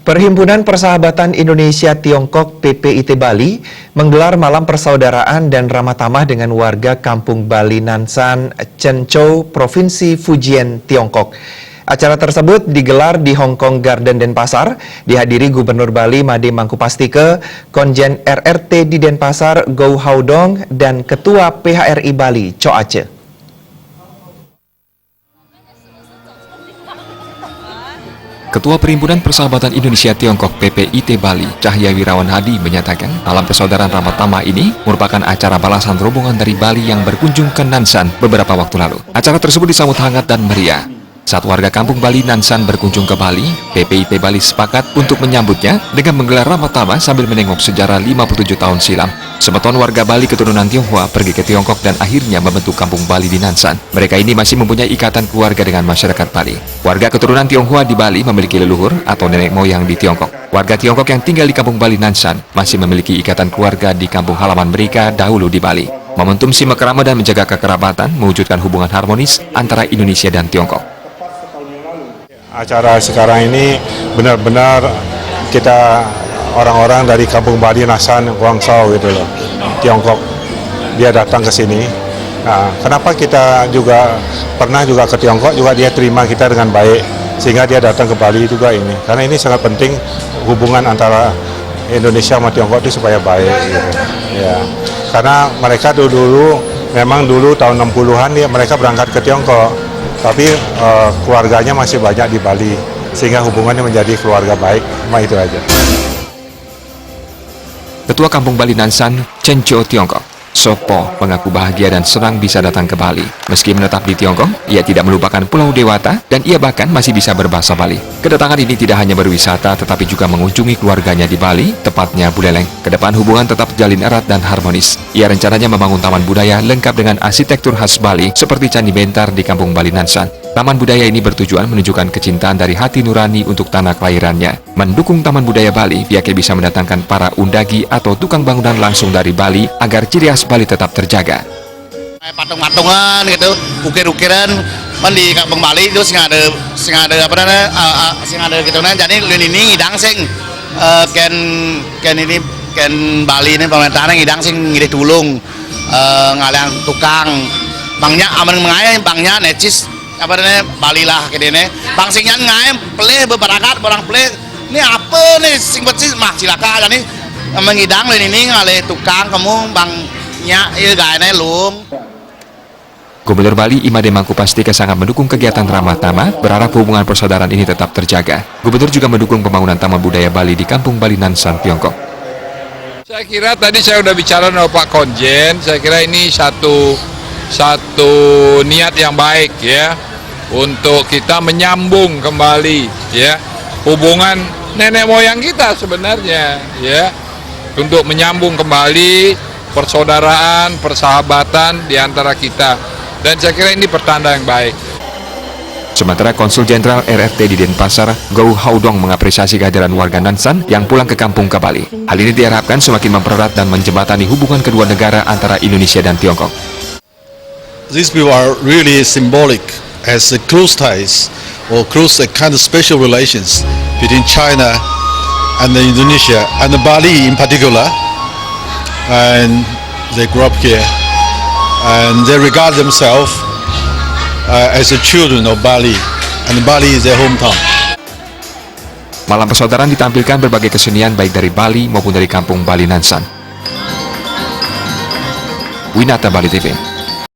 Perhimpunan Persahabatan Indonesia Tiongkok PPIT Bali menggelar malam persaudaraan dan ramah tamah dengan warga Kampung Bali Nansan, Chenchou, Provinsi Fujian, Tiongkok. Acara tersebut digelar di Hong Kong Garden Denpasar, dihadiri Gubernur Bali Made Mangkupastike, Konjen RRT di Denpasar Go Haudong, dan Ketua PHRI Bali Cho Aceh. Ketua Perhimpunan Persahabatan Indonesia Tiongkok PPIT Bali, Cahya Wirawan Hadi menyatakan, Malam Persaudaraan Ramah Tamah ini merupakan acara balasan rombongan dari Bali yang berkunjung ke Nansan beberapa waktu lalu. Acara tersebut disambut hangat dan meriah. Saat warga Kampung Bali Nansan berkunjung ke Bali, PPIT Bali sepakat untuk menyambutnya dengan menggelar ramah tamah sambil menengok sejarah 57 tahun silam. Sebeton warga Bali keturunan Tionghoa pergi ke Tiongkok dan akhirnya membentuk Kampung Bali di Nansan. Mereka ini masih mempunyai ikatan keluarga dengan masyarakat Bali. Warga keturunan Tionghoa di Bali memiliki leluhur atau nenek moyang di Tiongkok. Warga Tiongkok yang tinggal di Kampung Bali Nansan masih memiliki ikatan keluarga di kampung halaman mereka dahulu di Bali. Momentum silaturahmi dan menjaga kekerabatan mewujudkan hubungan harmonis antara Indonesia dan Tiongkok. Acara sekarang ini benar-benar kita orang-orang dari Kampung Bali Nansan, Guangzhou gitu loh, Tiongkok, dia datang ke sini. Nah, kenapa kita juga pernah juga ke Tiongkok juga dia terima kita dengan baik sehingga dia datang ke Bali juga ini. Karena ini sangat penting hubungan antara Indonesia sama Tiongkok itu supaya baik gitu. Ya. Karena mereka memang dulu tahun 60-an mereka berangkat ke Tiongkok. Tapi keluarganya masih banyak di Bali, sehingga hubungannya menjadi keluarga baik, cuma itu aja. Ketua Kampung Bali Nansan, Chenchou, Tiongkok, Sopo, mengaku bahagia dan senang bisa datang ke Bali. Meski menetap di Tiongkok, ia tidak melupakan Pulau Dewata dan ia bahkan masih bisa berbahasa Bali. Kedatangan ini tidak hanya berwisata, tetapi juga mengunjungi keluarganya di Bali, tepatnya Buleleng. Kedepan hubungan tetap terjalin erat dan harmonis. Ia rencananya membangun taman budaya lengkap dengan arsitektur khas Bali, seperti Candi Bentar di Kampung Bali Nansan. Taman budaya ini bertujuan menunjukkan kecintaan dari hati nurani untuk tanah kelahirannya. Mendukung Taman Budaya Bali, pihaknya bisa mendatangkan para undagi atau tukang bangunan langsung dari Bali agar ciri khas Bali tetap terjaga. Patung-patungan gitu, ukir-ukiran di Kampung Bali itu sing ada apa namanya, sing ada gitu nah. Jadi ini ngidang sing ken Bali ini pemerintahan ngidang sing ngide tulung ngalian tukang bangnya aman mengayam bangnya necis apa namanya Bali lah kene bangsingnya ngayam peleh bebarakat orang peleh ini apa nih sing bersih mah cilaka jadi mengidang ini ngale tukang kamu bangnya ieu gaene lung. Gubernur Bali Made Mangkupastike sangat mendukung kegiatan ramah tamah, berharap hubungan persaudaraan ini tetap terjaga. Gubernur juga mendukung pembangunan Taman Budaya Bali di Kampung Bali Nansan, Tiongkok. Saya kira tadi saya sudah bicara dengan Pak Konjen, saya kira ini satu niat yang baik ya untuk kita menyambung kembali ya hubungan nenek moyang kita sebenarnya ya untuk menyambung kembali persaudaraan, persahabatan di antara kita. Dan saya kira ini pertanda yang baik. Sementara Konsul Jenderal RRT di Denpasar, Go Haudong, mengapresiasi kehadiran warga Nansan yang pulang ke kampung ke Bali. Hal ini diharapkan semakin mempererat dan menjembatani hubungan kedua negara antara Indonesia dan Tiongkok. These people are really symbolic as a close ties or close a kind of special relations between China and Indonesia and Bali in particular. And they grew up here. And they regard themselves as the children of Bali, and Bali is their hometown. Malam persaudaraan ditampilkan berbagai kesenian baik dari Bali maupun dari Kampung Bali Nansan. Winata Bali TV.